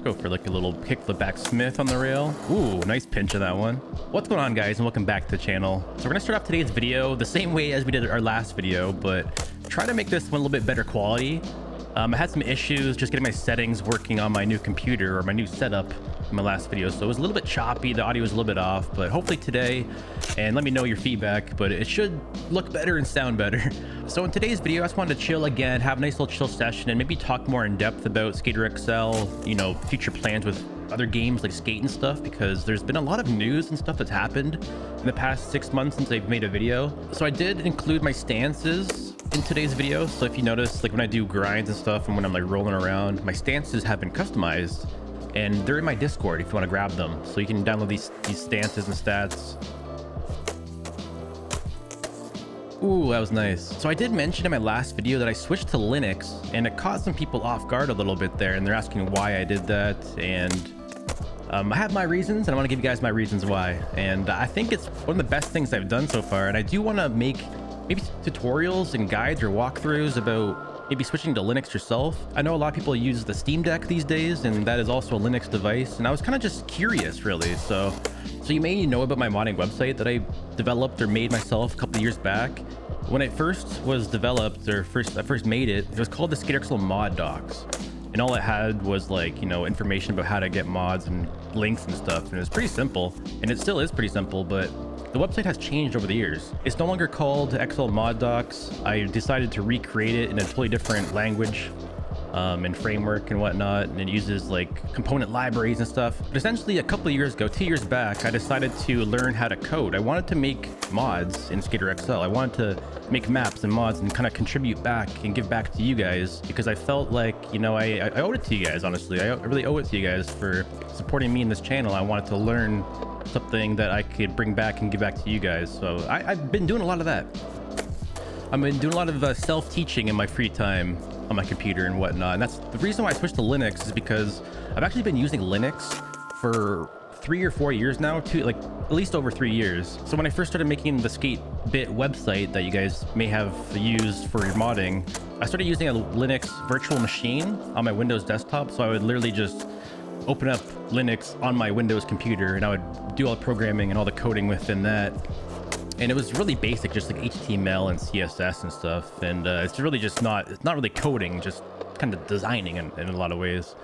Let's go for like a little kickflip back Smith on the rail. Ooh, nice pinch of that one. What's going on, guys, and welcome back to the channel. So we're gonna start off today's video the same way as we did our last video, but try to make this one a little bit better quality. I had some issues just getting my settings working on my new computer or my new setup in my last video, so it was a little bit choppy, the audio was a little bit off, but hopefully today, and let me know your feedback, but it should look better and sound better. So in today's video, I just wanted to chill again, have a nice little chill session, and maybe talk more in depth about Skater XL, you know, future plans with other games like Skate and stuff, because there's been a lot of news and stuff that's happened in the past 6 months since I've made a video. So I did include my stances in today's video, so if you notice, like when I do grinds and stuff and when I'm like rolling around, my stances have been customized and they're in my Discord if you want to grab them, so you can download these stances and stats. Ooh, that was nice. So I did mention in my last video that I switched to Linux, and it caught some people off guard a little bit there, and they're asking why I did that. And I have my reasons, and I want to give you guys my reasons why. And I think it's one of the best things I've done so far, and I do want to make maybe tutorials and guides or walkthroughs about maybe switching to Linux yourself. I know a lot of people use the Steam Deck these days, and that is also a Linux device, and I was kind of just curious, really. So you may know about my modding website that I developed or made myself a couple of years back. When it first was developed, or I first made it, it was called the Skater XL Mod Docs, and all it had was like, you know, information about how to get mods and links and stuff, and it was pretty simple, and it still is pretty simple, but the website has changed over the years. It's no longer called XL Mod Docs. I decided to recreate it in a totally different language and framework and whatnot, and it uses like component libraries and stuff. But essentially a couple of years ago, 2 years back, I decided to learn how to code. I wanted to make mods in Skater XL. I wanted to make maps and mods and kind of contribute back and give back to you guys, because I felt like, you know, I owed it to you guys, honestly. I really owe it to you guys for supporting me in this channel. I wanted to learn something that I could bring back and give back to you guys. So I've been doing a lot of that. I've been doing a lot of self-teaching in my free time on my computer and whatnot. And that's the reason why I switched to Linux, is because I've actually been using Linux for 3 or 4 years now, like at least over 3 years. So when I first started making the SkateBit website that you guys may have used for your modding, I started using a Linux virtual machine on my Windows desktop. So I would literally just open up Linux on my Windows computer, and I would do all the programming and all the coding within that. And it was really basic, just like HTML and CSS and stuff. And it's really just it's not really coding, just kind of designing in a lot of ways.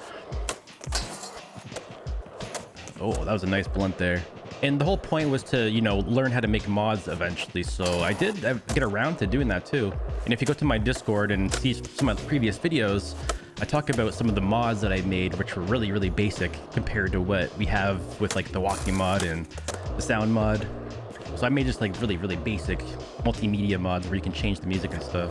Oh, that was a nice blunt there. And the whole point was to, you know, learn how to make mods eventually. So I did get around to doing that too. And if you go to my Discord and see some of the previous videos, I talk about some of the mods that I made, which were really, really basic compared to what we have with like the walking mod and the sound mod. So I made just like really, really basic multimedia mods where you can change the music and stuff.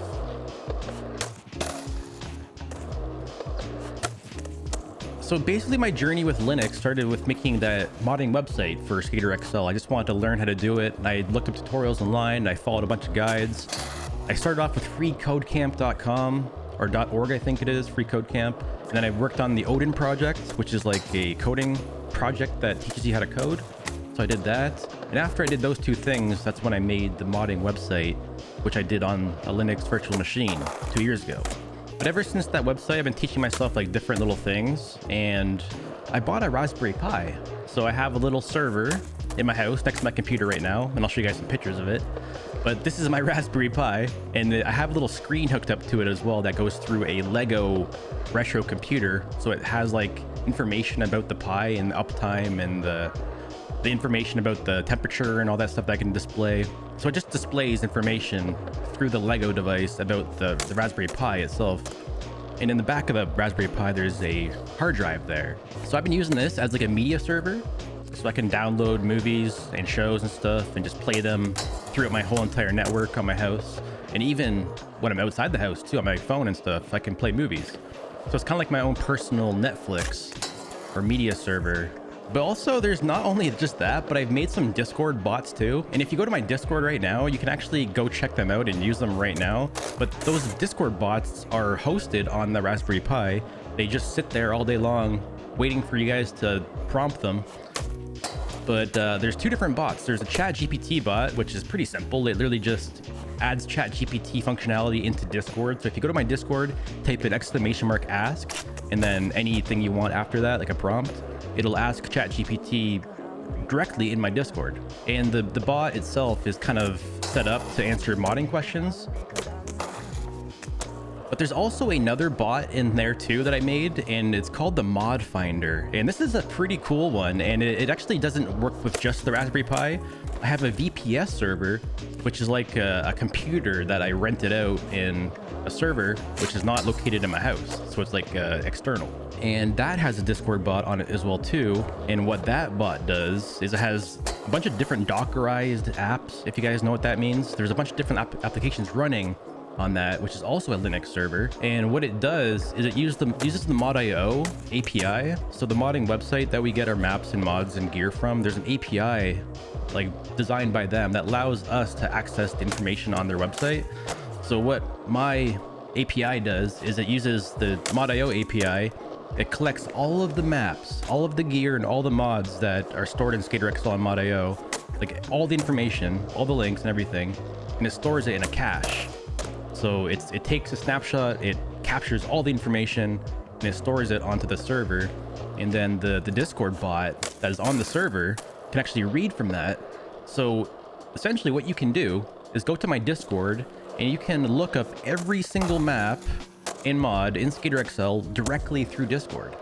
So basically my journey with Linux started with making that modding website for Skater XL. I just wanted to learn how to do it. And I looked up tutorials online, and I followed a bunch of guides. I started off with freecodecamp.com or .org, I think it is, freecodecamp. And then I worked on the Odin project, which is like a coding project that teaches you how to code. So I did that. And after I did those two things, that's when I made the modding website, which I did on a Linux virtual machine 2 years ago. But ever since that website, I've been teaching myself like different little things, and I bought a Raspberry Pi. So I have a little server in my house next to my computer right now, and I'll show you guys some pictures of it. But this is my Raspberry Pi, and I have a little screen hooked up to it as well that goes through a Lego retro computer. So it has like information about the Pi and the uptime and the information about the temperature and all that stuff that I can display. So it just displays information through the Lego device about the Raspberry Pi itself. And in the back of the Raspberry Pi, there's a hard drive there. So I've been using this as like a media server, so I can download movies and shows and stuff and just play them throughout my whole entire network on my house. And even when I'm outside the house too, on my phone and stuff, I can play movies. So it's kind of like my own personal Netflix or media server. But also there's not only just that, but I've made some Discord bots too. And if you go to my Discord right now, you can actually go check them out and use them right now. But those Discord bots are hosted on the Raspberry Pi. They just sit there all day long waiting for you guys to prompt them. But there's two different bots. There's a ChatGPT bot, which is pretty simple. It literally just adds ChatGPT functionality into Discord. So if you go to my Discord, type in !ask, and then anything you want after that, like a prompt, it'll ask ChatGPT directly in my Discord. And the bot itself is kind of set up to answer modding questions. But there's also another bot in there too that I made, and it's called the Mod Finder. And this is a pretty cool one, and it actually doesn't work with just the Raspberry Pi. I have a VPS server, which is like a computer that I rented out in a server, which is not located in my house. So it's like external. And that has a Discord bot on it as well too. And what that bot does is it has a bunch of different Dockerized apps. If you guys know what that means, there's a bunch of different applications running on that, which is also a Linux server. And what it does is it uses the Mod.io API. So the modding website that we get our maps and mods and gear from, there's an API like designed by them that allows us to access the information on their website. So what my API does is it uses the Mod.io API. It collects all of the maps, all of the gear, and all the mods that are stored in SkaterXL and Mod.io, like all the information, all the links and everything, and it stores it in a cache. So it takes a snapshot, it captures all the information, and it stores it onto the server. And then the Discord bot that is on the server can actually read from that. So essentially what you can do is go to my Discord and you can look up every single map in mod in SkaterXL directly through Discord,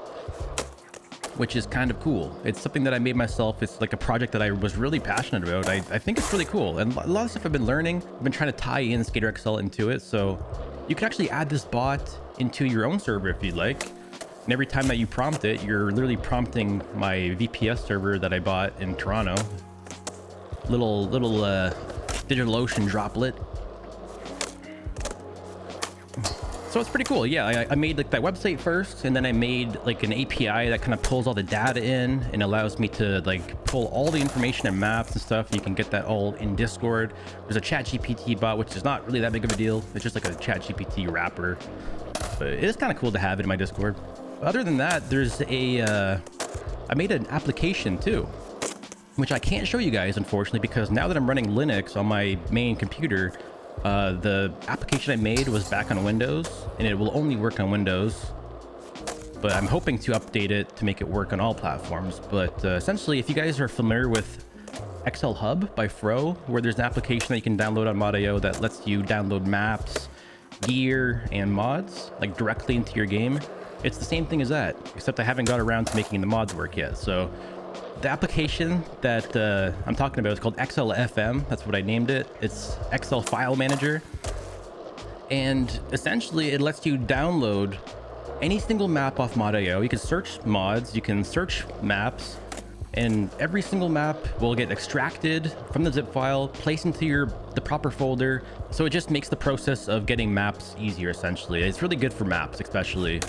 which is kind of cool. It's something that I made myself. It's like a project that I was really passionate about. I think it's really cool. And a lot of stuff I've been learning, I've been trying to tie in SkaterXL into it. So you can actually add this bot into your own server if you'd like. And every time that you prompt it, you're literally prompting my VPS server that I bought in Toronto. Little DigitalOcean droplet. So it's pretty cool. Yeah, I made like that website first, and then I made like an API that kind of pulls all the data in and allows me to like pull all the information and maps and stuff. You can get that all in Discord. There's a ChatGPT bot, which is not really that big of a deal. It's just like a ChatGPT wrapper, but it is kind of cool to have it in my Discord. Other than that, there's I made an application too, which I can't show you guys unfortunately, because now that I'm running Linux on my main computer, the application I made was back on Windows, and it will only work on Windows, but I'm hoping to update it to make it work on all platforms. But essentially, if you guys are familiar with XL Hub by Fro, where there's an application that you can download on Mod.io that lets you download maps, gear, and mods like directly into your game, it's the same thing as that, except I haven't got around to making the mods work yet. So the application that I'm talking about is called XLFM. That's what I named it. It's XL File Manager. And essentially it lets you download any single map off Mod.io. You can search mods, you can search maps, and every single map will get extracted from the zip file, placed into the proper folder. So it just makes the process of getting maps easier, essentially. It's really good for maps, especially.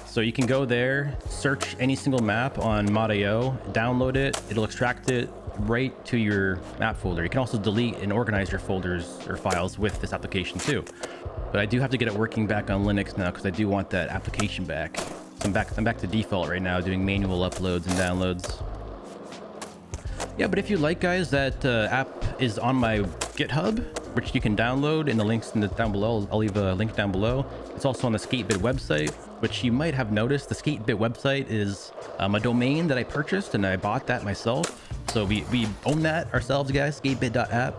So you can go there, search any single map on Mod.io, download it, it'll extract it right to your map folder. You can also delete and organize your folders or files with this application too. But I do have to get it working back on Linux now because I do want that application back. So I'm back to default right now, doing manual uploads and downloads. Yeah, but if you like, guys, that app is on my GitHub, which you can download in the links down below. I'll leave a link down below. It's also on the Skatebit website, which you might have noticed. The Skatebit website is a domain that I purchased, and I bought that myself. So we own that ourselves, guys, skatebit.app.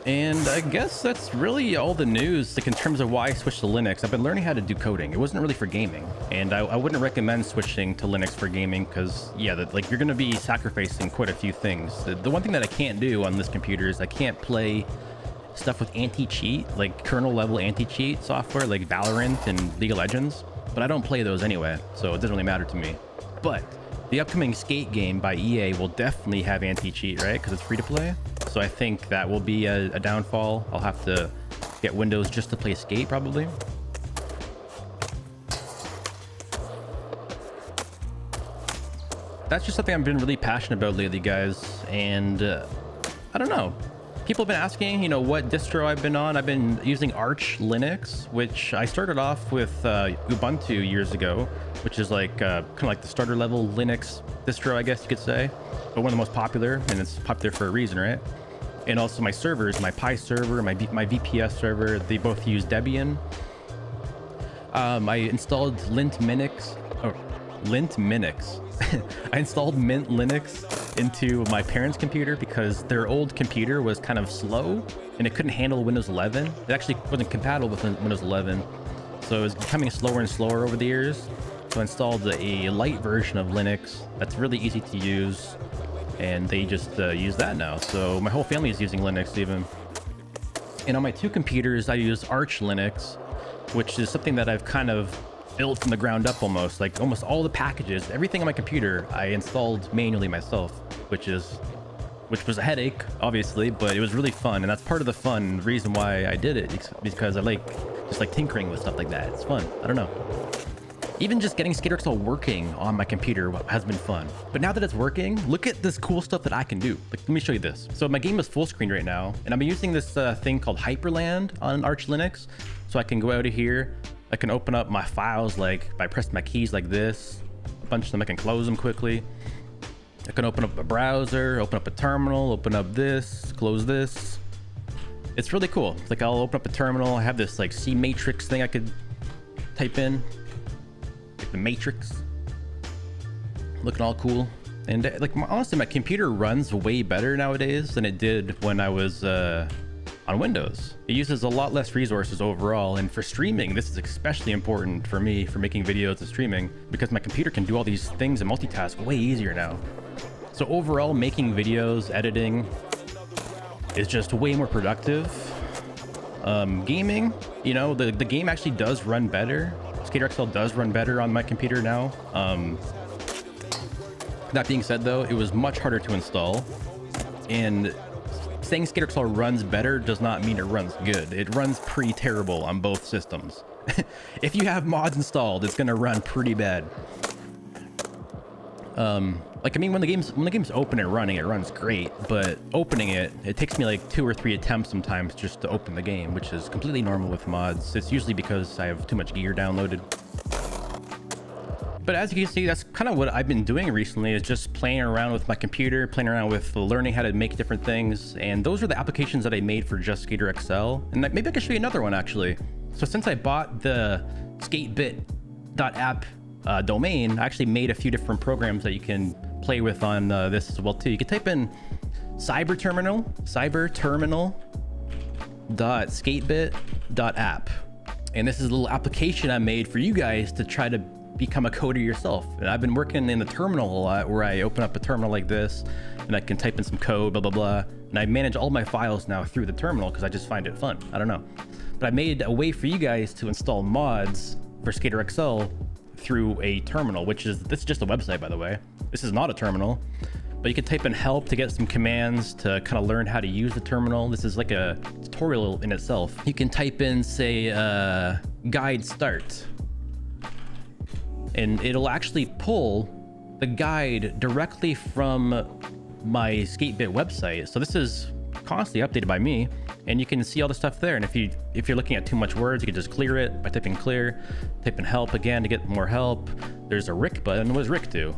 And I guess that's really all the news, like in terms of why I switched to Linux. I've been learning how to do coding. It wasn't really for gaming, and I wouldn't recommend switching to Linux for gaming because, yeah, like you're going to be sacrificing quite a few things. The one thing that I can't do on this computer is I can't play stuff with anti-cheat, like kernel level anti-cheat software like Valorant and League of Legends, but I don't play those anyway, so it doesn't really matter to me. But the upcoming Skate game by EA will definitely have anti-cheat, right? Because it's free to play. So I think that will be a downfall. I'll have to get Windows just to play Skate, probably. That's just something I've been really passionate about lately, guys. And I don't know. People have been asking, what distro I've been on. I've been using Arch Linux, which I started off with Ubuntu years ago, which is like kind of like the starter level Linux distro, I guess you could say, but one of the most popular, and it's popular for a reason, right? And also my servers, my Pi server, my VPS server, they both use Debian. I installed Lint Minix. I installed Mint Linux into my parents' computer because their old computer was kind of slow and it couldn't handle Windows 11. It actually wasn't compatible with Windows 11. So it was becoming slower and slower over the years. So I installed a light version of Linux that's really easy to use, and they just use that now. So my whole family is using Linux even. And on my 2 computers, I use Arch Linux, which is something that I've kind of built from the ground up almost. Like almost all the packages, everything on my computer, I installed manually myself, which was a headache, obviously, but it was really fun. And that's part of the fun reason why I did it, because I just like tinkering with stuff like that. It's fun. I don't know. Even just getting SkaterXL working on my computer has been fun. But now that it's working, look at this cool stuff that I can do. Like, let me show you this. So my game is full screen right now, and I'm using this thing called Hyperland on Arch Linux. So I can go out of here. I can open up my files like by pressing my keys like this. A bunch of them, I can close them quickly. I can open up a browser, open up a terminal, open up this, close this. It's really cool. It's like I'll open up a terminal. I have this like C matrix thing I could type in. The Matrix, looking all cool. And like honestly, my computer runs way better nowadays than it did when I was on Windows. It uses a lot less resources overall, and for streaming this is especially important for me for making videos and streaming, because my computer can do all these things and multitask way easier now. So overall, making videos, editing is just way more productive. Gaming, you know, the game actually does run better. SkaterXL does run better on my computer now. That being said though, it was much harder to install, and saying SkaterXL runs better does not mean it runs good. It runs pretty terrible on both systems. If you have mods installed, it's gonna run pretty bad. Like, I mean, when the game's open and running, it runs great, but opening it takes me like 2 or 3 attempts sometimes just to open the game, which is completely normal with mods. It's usually because I have too much gear downloaded. But as you can see, that's kind of what I've been doing recently, is just playing around with my computer, playing around with learning how to make different things. And those are the applications that I made for just SkaterXL. And maybe I could show you another one actually. So since I bought the skatebit.app domain, I actually made a few different programs that you can play with on this as well too. You can type in cyberterminal.skatebit.app, and this is a little application I made for you guys to try to become a coder yourself. And I've been working in the terminal a lot, where I open up a terminal like this and I can type in some code, blah blah blah, and I manage all my files now through the terminal because I just find it fun. I don't know, but I made a way for you guys to install mods for SkaterXL through a terminal, this is just a website, by the way. This is not a terminal, but you can type in help to get some commands to kind of learn how to use the terminal. This is like a tutorial in itself. You can type in, say, guide start, and it'll actually pull the guide directly from my Skatebit website. So this is constantly updated by me, and you can see all the stuff there. And if you're looking at too much words, you can just clear it by typing clear, type in help again to get more help. There's a Rick button. What does Rick do?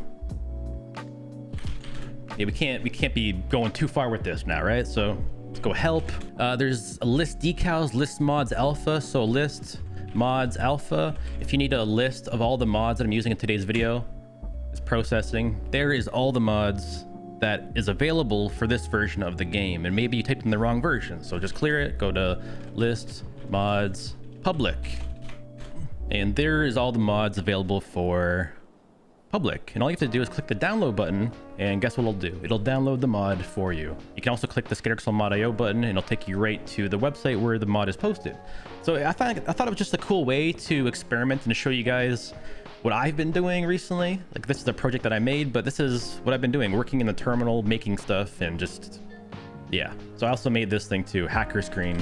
Yeah, we can't be going too far with this now, right? So let's go help. There's a list decals, list mods alpha. So list mods alpha. If you need a list of all the mods that I'm using in today's video, it's processing. There is all the mods that is available for this version of the game, and maybe you typed in the wrong version. So just clear it, go to list mods public, and there is all the mods available for public. And all you have to do is click the download button, and guess what it'll do? It'll download the mod for you. You can also click the SkaterXL mod.io button, and it'll take you right to the website where the mod is posted. So I thought it was just a cool way to experiment and to show you guys what I've been doing recently. Like, this is a project that I made, but this is what I've been doing, working in the terminal, making stuff, and just, yeah. So I also made this thing too, hacker screen.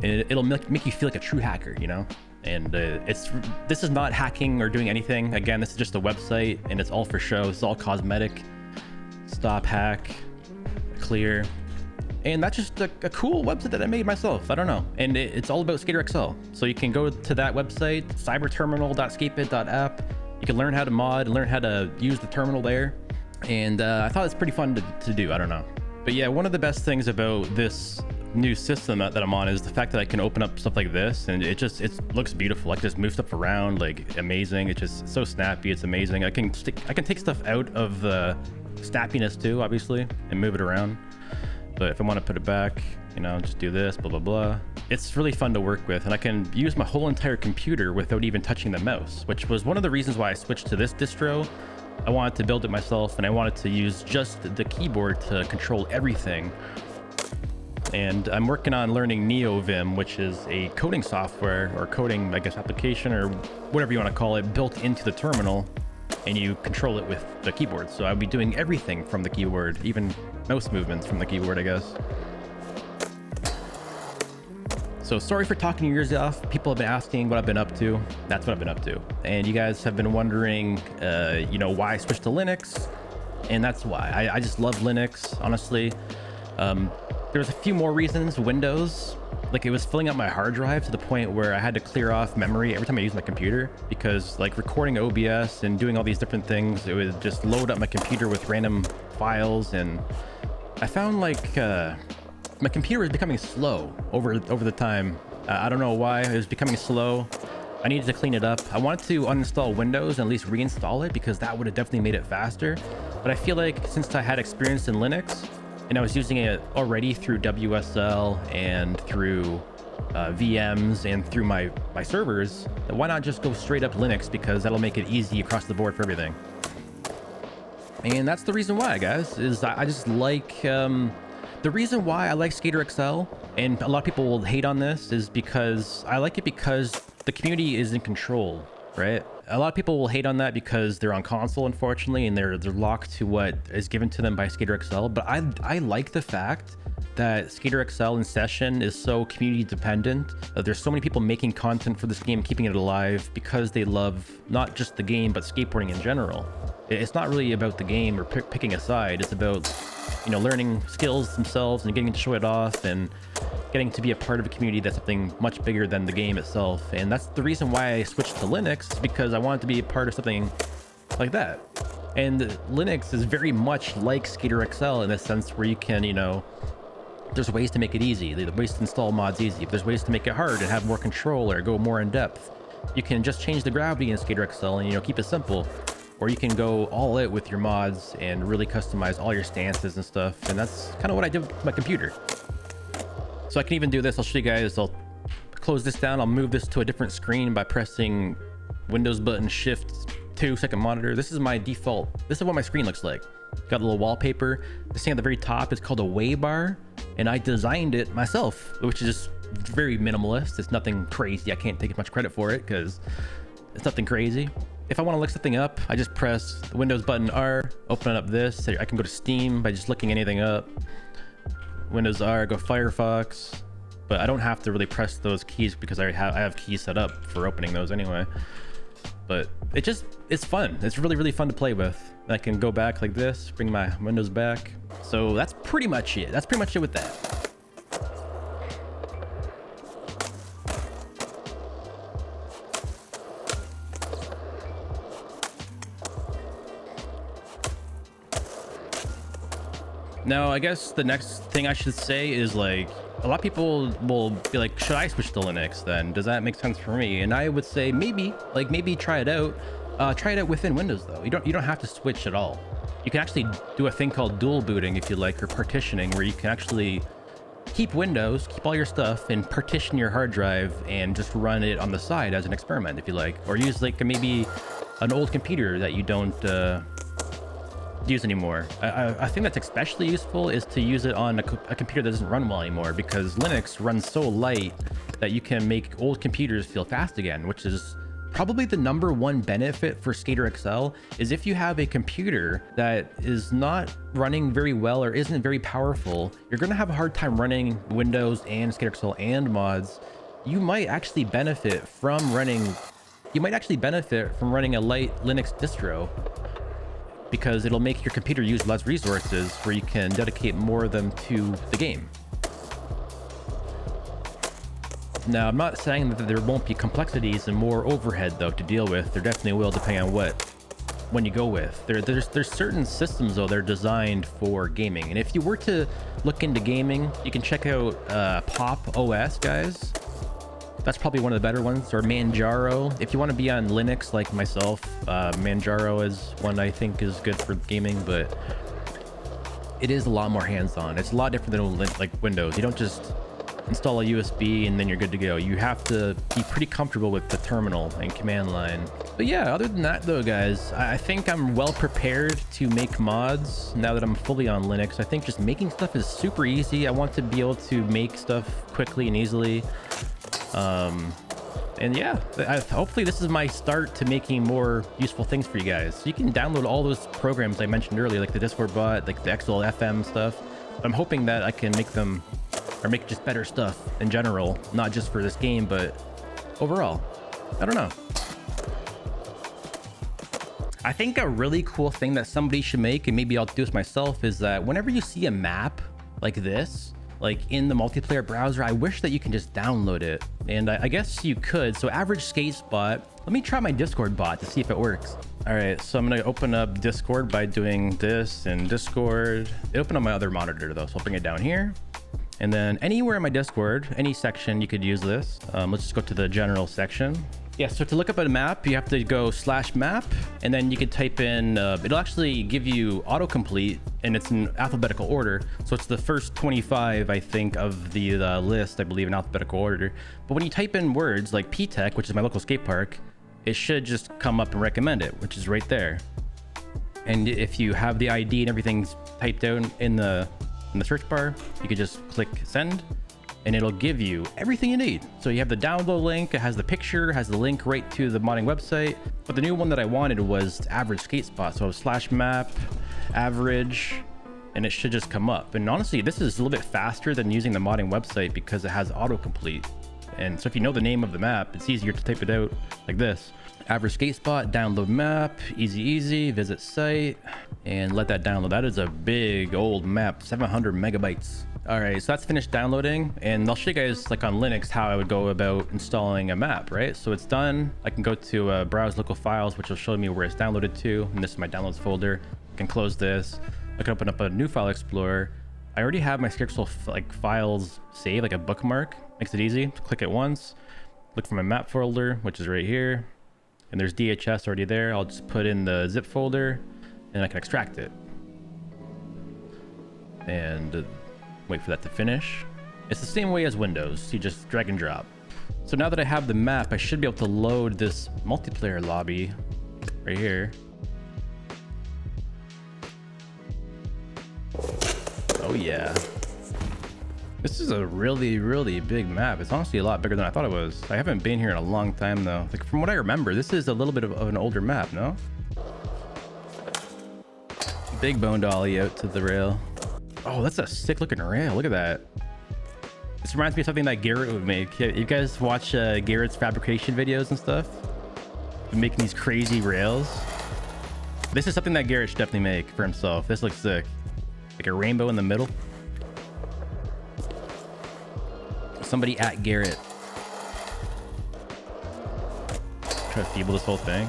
And it'll make you feel like a true hacker, you know? And this is not hacking or doing anything. Again, this is just a website, and it's all for show. It's all cosmetic. Stop hack, clear. And that's just a cool website that I made myself. I don't know. And it's all about SkaterXL. So you can go to that website, cyberterminal.skatebit.app. You can learn how to mod and learn how to use the terminal there. And I thought it's pretty fun to do. I don't know. But yeah, one of the best things about this new system that I'm on is the fact that I can open up stuff like this, and it looks beautiful. I can just move stuff around, like amazing. It's just so snappy. It's amazing. I can take stuff out of the snappiness too, obviously, and move it around. But if I want to put it back, you know, just do this, blah, blah, blah. It's really fun to work with, and I can use my whole entire computer without even touching the mouse, which was one of the reasons why I switched to this distro. I wanted to build it myself, and I wanted to use just the keyboard to control everything. And I'm working on learning NeoVim, which is a coding software or coding, I guess, application or whatever you want to call it, built into the terminal, and you control it with the keyboard. So I'll be doing everything from the keyboard, even mouse movements from the keyboard, I guess. So sorry for talking your ears off. People have been asking what I've been up to. That's what I've been up to. And you guys have been wondering, you know, why I switched to Linux. And that's why. I just love Linux, honestly. There was a few more reasons. Windows, like, it was filling up my hard drive to the point where I had to clear off memory every time I used my computer, because like recording OBS and doing all these different things, it would just load up my computer with random files. And I found like my computer was becoming slow over the time. I don't know why it was becoming slow. I needed to clean it up. I wanted to uninstall Windows and at least reinstall it, because that would have definitely made it faster. But I feel like since I had experience in Linux, and I was using it already through WSL and through VMs and through my servers, why not just go straight up Linux, because that'll make it easy across the board for everything. And that's the reason why, guys, is I just like, the reason why I like Skater XL, and a lot of people will hate on this, is because I like it because the community is in control, right? A lot of people will hate on that because they're on console, unfortunately, and they're locked to what is given to them by Skater XL. But I like the fact that Skater XL in session is so community dependent. There's so many people making content for this game, keeping it alive, because they love not just the game, but skateboarding in general. It's not really about the game or picking a side. It's about, you know, learning skills themselves and getting to show it off and getting to be a part of a community that's something much bigger than the game itself. And that's the reason why I switched to Linux, is because I wanted to be a part of something like that. And Linux is very much like Skater XL in the sense where you can, you know, there's ways to make it easy. There's ways to install mods easy. There's ways to make it hard and have more control or go more in depth. You can just change the gravity in Skater XL and, you know, keep it simple. Or you can go all out with your mods and really customize all your stances and stuff. And that's kind of what I did with my computer. So I can even do this. I'll show you guys. I'll close this down. I'll move this to a different screen by pressing Windows button Shift 2 second monitor. This is my default. This is what my screen looks like. Got a little wallpaper. This thing at the very top is called a way bar, and I designed it myself, which is very minimalist. It's nothing crazy. I can't take much credit for it because it's nothing crazy. If I want to look something up, I just press the Windows button R, open up this. I can go to Steam by just looking anything up. Windows R, go Firefox, but I don't have to really press those keys because I have keys set up for opening those anyway. But it's fun. It's really, really fun to play with. I can go back like this, bring my Windows back. So that's pretty much it. That's pretty much it with that. Now, I guess the next thing I should say is, like, a lot of people will be like, should I switch to Linux then? Does that make sense for me? And I would say maybe try it out. Try it out within Windows though. You don't have to switch at all. You can actually do a thing called dual booting if you like, or partitioning, where you can actually keep Windows, keep all your stuff, and partition your hard drive and just run it on the side as an experiment if you like. Or use like maybe an old computer that you don't use anymore. I think that's especially useful is to use it on a computer that doesn't run well anymore, because Linux runs so light that you can make old computers feel fast again, which is probably the #1 benefit for Skater XL. Is if you have a computer that is not running very well or isn't very powerful, you're going to have a hard time running Windows and Skater XL and mods. You might actually benefit from running a light Linux distro, because it'll make your computer use less resources, where you can dedicate more of them to the game. Now, I'm not saying that there won't be complexities and more overhead though to deal with. There definitely will, depending on what one you go with. There's certain systems though, they're designed for gaming. And if you were to look into gaming, you can check out Pop OS, guys. That's probably one of the better ones, or Manjaro. If you want to be on Linux like myself, Manjaro is one I think is good for gaming, but it is a lot more hands-on. It's a lot different than like Windows. You don't just install a USB and then you're good to go. You have to be pretty comfortable with the terminal and command line. But yeah, other than that though, guys, I think I'm well prepared to make mods now that I'm fully on Linux. I think just making stuff is super easy. I want to be able to make stuff quickly and easily. And yeah, hopefully this is my start to making more useful things for you guys. So you can download all those programs I mentioned earlier, like the Discord bot, like the XLFM stuff. I'm hoping that I can make them, or make just better stuff in general, not just for this game, but overall. I don't know. I think a really cool thing that somebody should make, and maybe I'll do this myself, is that whenever you see a map like this, like in the multiplayer browser, I wish that you can just download it. And I guess you could. So average skate spot. Let me try my Discord bot to see if it works. All right, so I'm gonna open up Discord by doing this in Discord. It opened on my other monitor though, so I'll bring it down here. And then anywhere in my Discord, any section, you could use this. Let's just go to the general section. Yeah, so to look up a map, you have to go /map, and then you could type in, it'll actually give you autocomplete, and it's in alphabetical order. So it's the first 25, I think, of the list, I believe, in alphabetical order. But when you type in words like P-Tech, which is my local skate park, it should just come up and recommend it, which is right there. And if you have the ID and everything's typed out in the search bar, you could just click send, and it'll give you everything you need. So you have the download link, it has the picture, has the link right to the modding website. But the new one that I wanted was average skate spot. So /map, average, and it should just come up. And honestly, this is a little bit faster than using the modding website because it has autocomplete. And so if you know the name of the map, it's easier to type it out like this. Average skate spot, download map, easy, visit site, and let that download. That is a big old map, 700 megabytes. All right, so that's finished downloading, and I'll show you guys like on Linux how I would go about installing a map, right? So it's done. I can go to browse local files, which will show me where it's downloaded to, and this is my downloads folder. I can close this. I can open up a new file explorer. I already have my scriptural like files saved, like a bookmark. Makes it easy. Click it once, look for my map folder, which is right here, and there's DHS already there. I'll just put in the zip folder, and I can extract it. And wait for that to finish. It's the same way as Windows. You just drag and drop. So now that I have the map, I should be able to load this multiplayer lobby right here. Oh yeah. This is a really big map. It's honestly a lot bigger than I thought it was. I haven't been here in a long time though. Like from what I remember, this is a little bit of an older map, no? Big bone dolly out to the rail. Oh, that's a sick looking rail. Look at that. This reminds me of something that Garrett would make. You guys watch Garrett's fabrication videos and stuff? Making these crazy rails. This is something that Garrett should definitely make for himself. This looks sick. Like a rainbow in the middle. Somebody at Garrett. Try to feeble this whole thing.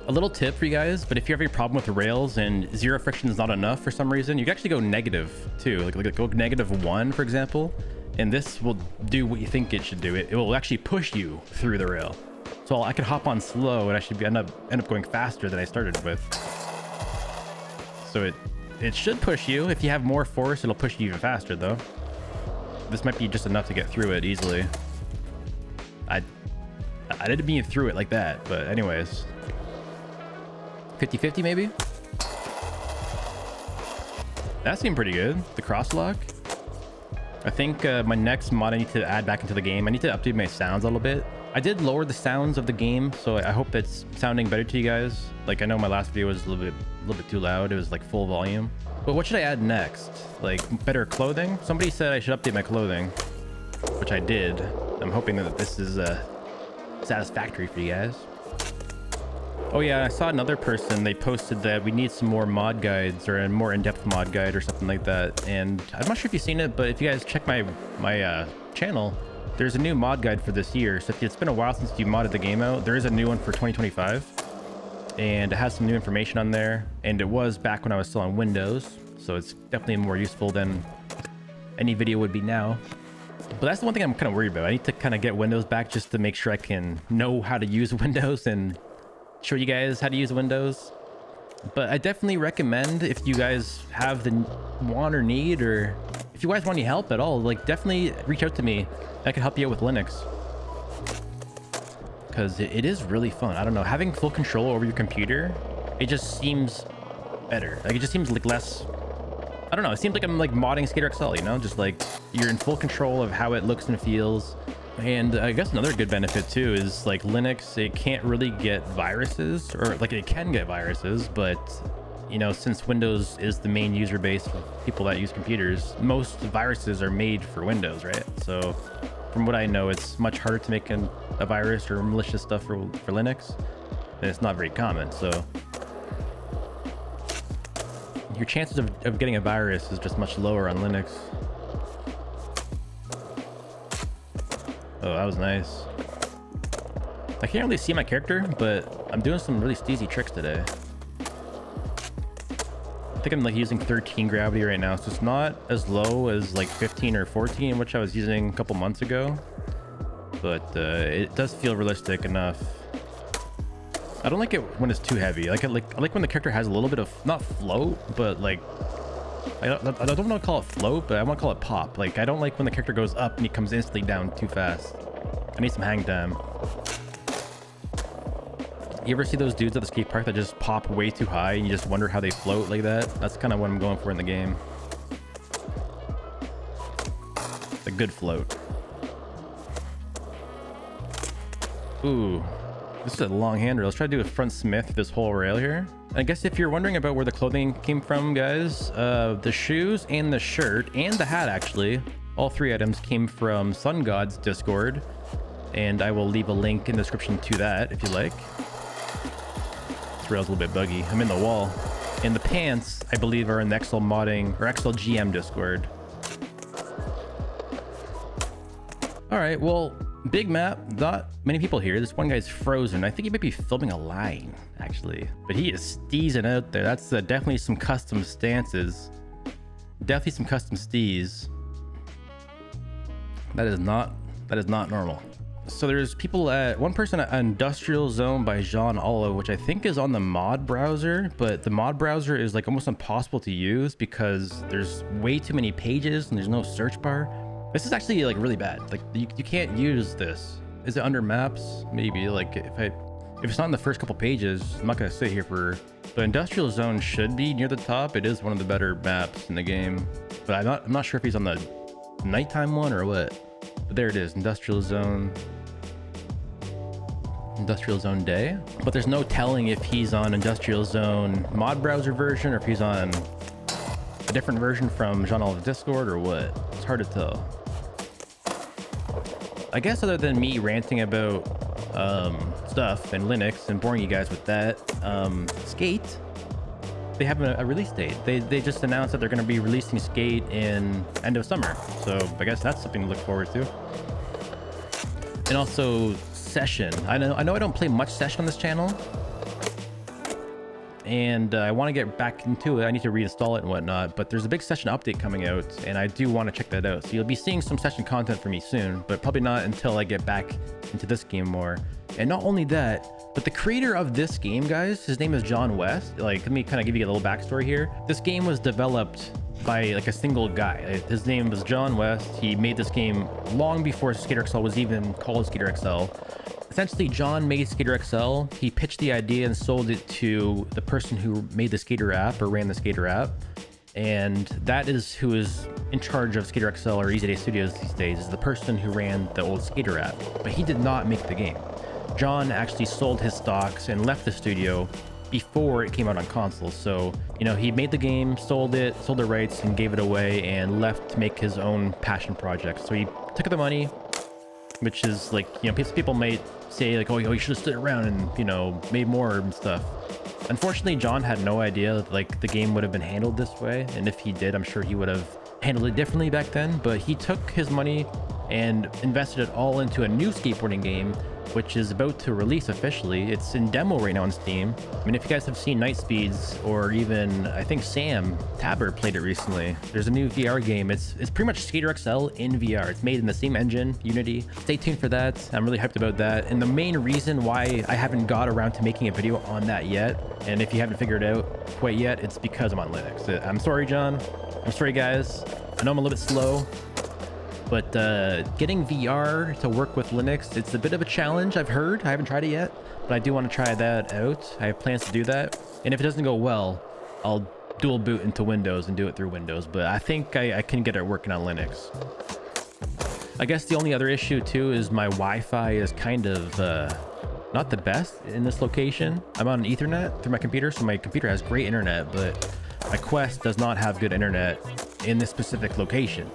A little tip for you guys, but if you have any problem with the rails and zero friction is not enough for some reason, you can actually go negative too. Like go -1, for example, and this will do what you think it should do. It will actually push you through the rail. So I could hop on slow and I should end up going faster than I started with. So it should push you. If you have more force, it'll push you even faster though. This might be just enough to get through it easily. I didn't mean through it like that, but anyways. 50-50 maybe? That seemed pretty good. The cross lock. I think my next mod I need to add back into the game. I need to update my sounds a little bit. I did lower the sounds of the game, so I hope it's sounding better to you guys. Like I know my last video was a little bit too loud. It was like full volume. But what should I add next? Like better clothing? Somebody said I should update my clothing, which I did. I'm hoping that this is satisfactory for you guys. Oh yeah, I saw another person, they posted that we need some more mod guides or a more in-depth mod guide or something like that. And I'm not sure if you've seen it, but if you guys check my channel, there's a new mod guide for this year. So if it's been a while since you modded the game out, there is a new one for 2025. And it has some new information on there. And it was back when I was still on Windows. So it's definitely more useful than any video would be now. But that's the one thing I'm kind of worried about. I need to kind of get Windows back just to make sure I can know how to use Windows and show you guys how to use Windows. But I definitely recommend, if you guys have the want or need, or if you guys want any help at all, like definitely reach out to me. I can help you out with Linux. Because it is really fun. I don't know, having full control over your computer, it just seems better. Like it just seems like less, I don't know, it seems like I'm like modding Skater XL, you know, just like you're in full control of how it looks and feels. And I guess another good benefit too is like Linux, it can't really get viruses, or like it can get viruses, but you know, since Windows is the main user base of people that use computers, most viruses are made for Windows, right? So from what I know, it's much harder to make a virus or malicious stuff for Linux, and it's not very common. So your chances of getting a virus is just much lower on Linux. Oh, that was nice. I can't really see my character, but I'm doing some really steezy tricks today. I think I'm like using 13 gravity right now, so it's not as low as like 15 or 14, which I was using a couple months ago. But it does feel realistic enough. I don't like it when it's too heavy. I like when the character has a little bit of, not float, but like, I don't want to call it float, but I want to call it pop. Like, I don't like when the character goes up and he comes instantly down too fast. I need some hang time. You ever see those dudes at the skate park that just pop way too high and you just wonder how they float like that? That's kind of what I'm going for in the game. A good float. Ooh, this is a long handrail. Let's try to do a front Smith with this whole rail here. I guess if you're wondering about where the clothing came from, guys, the shoes and the shirt and the hat, actually, all three items came from Sun God's Discord, and I will leave a link in the description to that if you like. This rail's a little bit buggy. I'm in the wall. And the pants, I believe, are in the XL modding or XL GM Discord. All right, well, big map, not many people here. This one guy's frozen. I think he might be filming a line, actually, but he is steezing out there. That's definitely some custom stances. Definitely some custom steez. That is not normal. So there's people at, one person at Industrial Zone by Jean Olive, which I think is on the mod browser, but the mod browser is like almost impossible to use because there's way too many pages and there's no search bar. This is actually like really bad. Like you can't use this. Is it under maps? Maybe. Like if it's not in the first couple pages, I'm not gonna sit here for. But Industrial Zone should be near the top. It is one of the better maps in the game, but I'm not sure if he's on the nighttime one or what. But there it is, Industrial Zone Day. But there's no telling if he's on Industrial Zone mod browser version or if he's on a different version from Jean Olive Discord or what. It's hard to tell. I guess other than me ranting about stuff and Linux and boring you guys with that, Skate, they have a release date. They just announced that they're going to be releasing Skate in end of summer. So I guess that's something to look forward to. And also Session. I know I don't play much Session on this channel, and I want to get back into it. I need to reinstall it and whatnot, but there's a big Session update coming out and I do want to check that out. So you'll be seeing some Session content from me soon, but probably not until I get back into this game more. And not only that, but the creator of this game, guys, his name is John West. Like, let me kind of give you a little backstory here. This game was developed by like a single guy. His name was John West. He made this game long before Skater XL was even called Skater XL. Essentially, John made Skater XL. He pitched the idea and sold it to the person who made the Skater app or ran the Skater app. And that is who is in charge of Skater XL or Easy Day Studios these days, is the person who ran the old Skater app. But he did not make the game. John actually sold his stocks and left the studio before it came out on consoles. So, you know, he made the game, sold the rights and gave it away and left to make his own passion project. So he took the money, which is like, you know, people might say like, oh, you should have stood around and, you know, made more and stuff. Unfortunately, John had no idea that like the game would have been handled this way. And if he did, I'm sure he would have handled it differently back then. But he took his money and invested it all into a new skateboarding game, which is about to release officially. It's in demo right now on Steam. I mean, if you guys have seen Night Speeds, or even I think Sam Tabber played it recently, there's a new VR game. It's pretty much Skater XL in VR. It's made in the same engine, Unity. Stay tuned for that. I'm really hyped about that. And the main reason why I haven't got around to making a video on that yet, and if you haven't figured it out quite yet, it's because I'm on Linux. I'm sorry, John. I'm sorry, guys. I know I'm a little bit slow, but getting VR to work with Linux, it's a bit of a challenge, I've heard. I haven't tried it yet, but I do want to try that out. I have plans to do that. And if it doesn't go well, I'll dual boot into Windows and do it through Windows. But I think I can get it working on Linux. I guess the only other issue too is my Wi-Fi is kind of not the best in this location. I'm on Ethernet through my computer, so my computer has great internet, but my Quest does not have good internet in this specific location.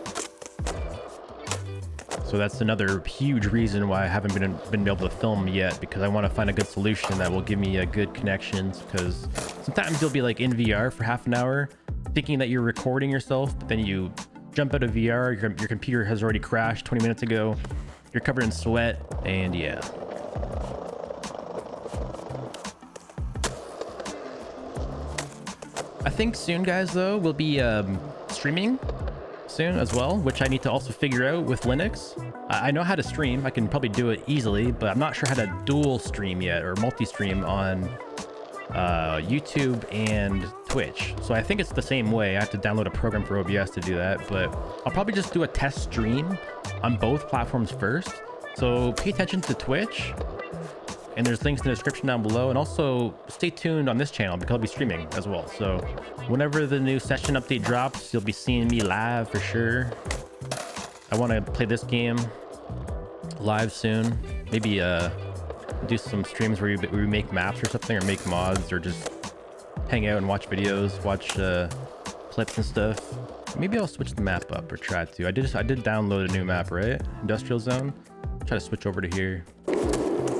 So that's another huge reason why I haven't been able to film yet, because I want to find a good solution that will give me a good connections, because sometimes you'll be like in VR for half an hour thinking that you're recording yourself, but then you jump out of VR, your computer has already crashed 20 minutes ago, you're covered in sweat, and yeah. I think soon, guys, though, we'll be streaming soon as well, which I need to also figure out with Linux. I know how to stream. I can probably do it easily, but I'm not sure how to dual stream yet, or multi-stream on YouTube and Twitch. So I think it's the same way. I have to download a program for OBS to do that, but I'll probably just do a test stream on both platforms first. So pay attention to Twitch, and there's links in the description down below, and also stay tuned on this channel because I'll be streaming as well. So whenever the new session update drops, you'll be seeing me live for sure. I want to play this game live soon. Maybe do some streams where we make maps or something, or make mods, or just hang out and watch videos, watch clips and stuff. Maybe I'll switch the map up, or try to. I did download a new map, right? Industrial Zone. Try to switch over to here.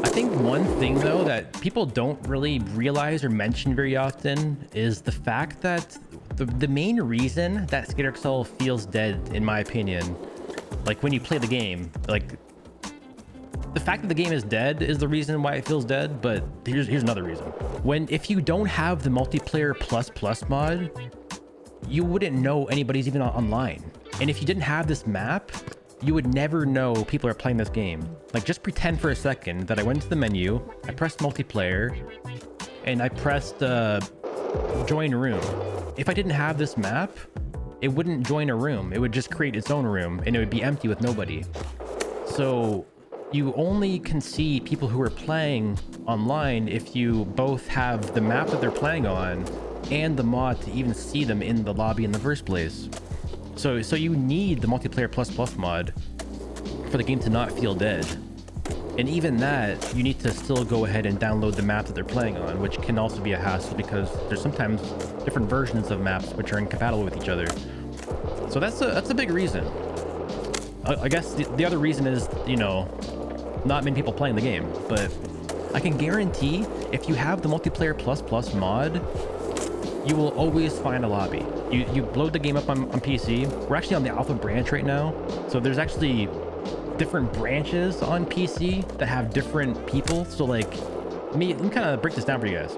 I think one thing though that people don't really realize or mention very often is the fact that the main reason that Skater XL feels dead, in my opinion, like when you play the game, like the fact that the game is dead is the reason why it feels dead. But here's another reason. If you don't have the multiplayer plus mod, you wouldn't know anybody's even online. And if you didn't have this map, you would never know people are playing this game. Like, just pretend for a second that I went to the menu, I pressed multiplayer, and I pressed join room. If I didn't have this map, it wouldn't join a room. It would just create its own room, and it would be empty with nobody. So you only can see people who are playing online if you both have the map that they're playing on and the mod to even see them in the lobby in the first place. So you need the multiplayer plus mod for the game to not feel dead. And even that, you need to still go ahead and download the map that they're playing on, which can also be a hassle because there's sometimes different versions of maps which are incompatible with each other. So that's a big reason. I guess the other reason is, you know, not many people playing the game, but I can guarantee if you have the multiplayer plus mod, you will always find a lobby. You load the game up on PC. We're actually on the alpha branch right now. So there's actually different branches on PC that have different people. So like, let me kind of break this down for you guys.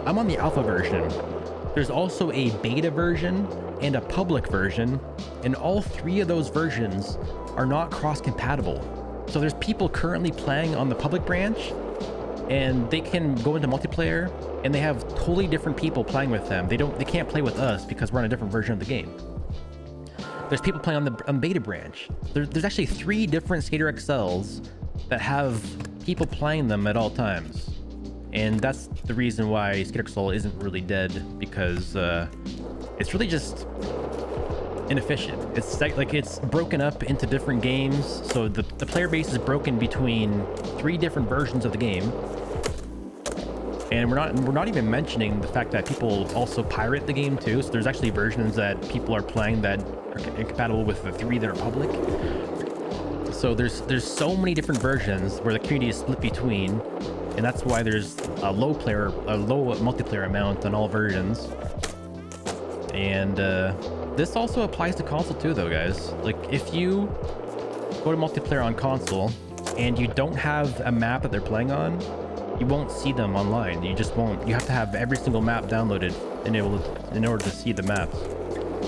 I'm on the alpha version. There's also a beta version and a public version, and all three of those versions are not cross-compatible. So there's people currently playing on the public branch, and they can go into multiplayer, and they have totally different people playing with them. They can't play with us because we're on a different version of the game. There's people playing on beta branch. There's actually 3 different Skater XLs that have people playing them at all times. And that's the reason why Skater XL isn't really dead, because it's really just inefficient. It's like it's broken up into different games. So the player base is broken between 3 different versions of the game. And we're not even mentioning the fact that people also pirate the game too. So there's actually versions that people are playing that are incompatible with the 3 that are public. So there's so many different versions where the community is split between, and that's why there's a low multiplayer amount on all versions. And this also applies to console too, though, guys. Like, if you go to multiplayer on console and you don't have a map that they're playing on, you won't see them online. You just won't. You have to have every single map downloaded in order to see the maps.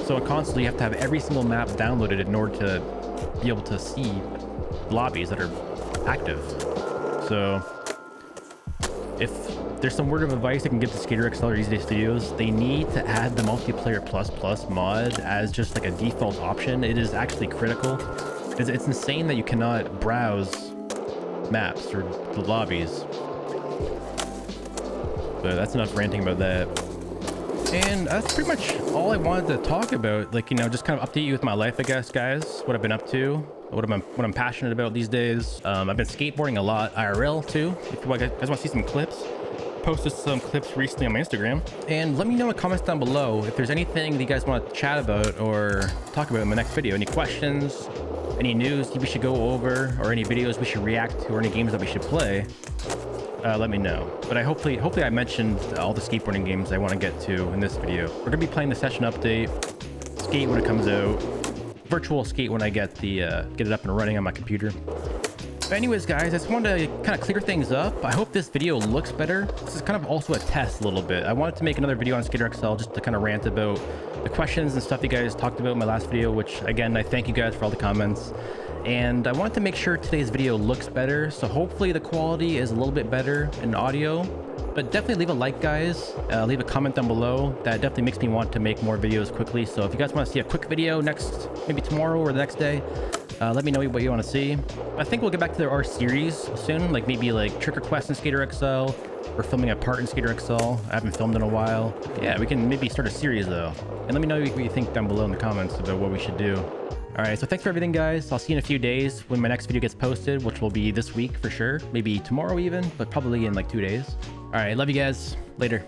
So on console, you have to have every single map downloaded in order to be able to see lobbies that are active. So if there's some word of advice I can give to Skater XL or Easy Day Studios, they need to add the multiplayer plus mod as just like a default option. It is actually critical. It's insane that you cannot browse maps or the lobbies. But that's enough ranting about that. And that's pretty much all I wanted to talk about. Like, you know, just kind of update you with my life, I guess, guys. What I've been up to, what I'm passionate about these days. I've been skateboarding a lot, IRL too. If you guys want to see some clips, posted some clips recently on my Instagram. And let me know in the comments down below if there's anything that you guys want to chat about or talk about in my next video. Any questions, any news we should go over, or any videos we should react to, or any games that we should play. Let me know. But hopefully I mentioned all the skateboarding games I want to get to in this video. We're gonna be playing the session update, skate when it comes out, virtual skate when I get it up and running on my computer. But anyways, guys, I just wanted to kind of clear things up. I hope this video looks better. This is kind of also a test a little bit. I wanted to make another video on Skater XL just to kind of rant about the questions and stuff you guys talked about in my last video, which again, I thank you guys for all the comments. And I wanted to make sure today's video looks better, so hopefully the quality is a little bit better in audio. But definitely leave a like, guys. Leave a comment down below. That definitely makes me want to make more videos quickly. So if you guys want to see a quick video maybe tomorrow or the next day, let me know what you want to see. I think we'll get back to our series soon, like maybe like Trick or Quest in Skater XL. We're filming a part in Skater XL. I haven't filmed in a while. Yeah, we can maybe start a series though. And let me know what you think down below in the comments about what we should do. All right, so thanks for everything, guys. I'll see you in a few days when my next video gets posted, which will be this week for sure. Maybe tomorrow even, but probably in like 2 days. All right, love you guys. Later.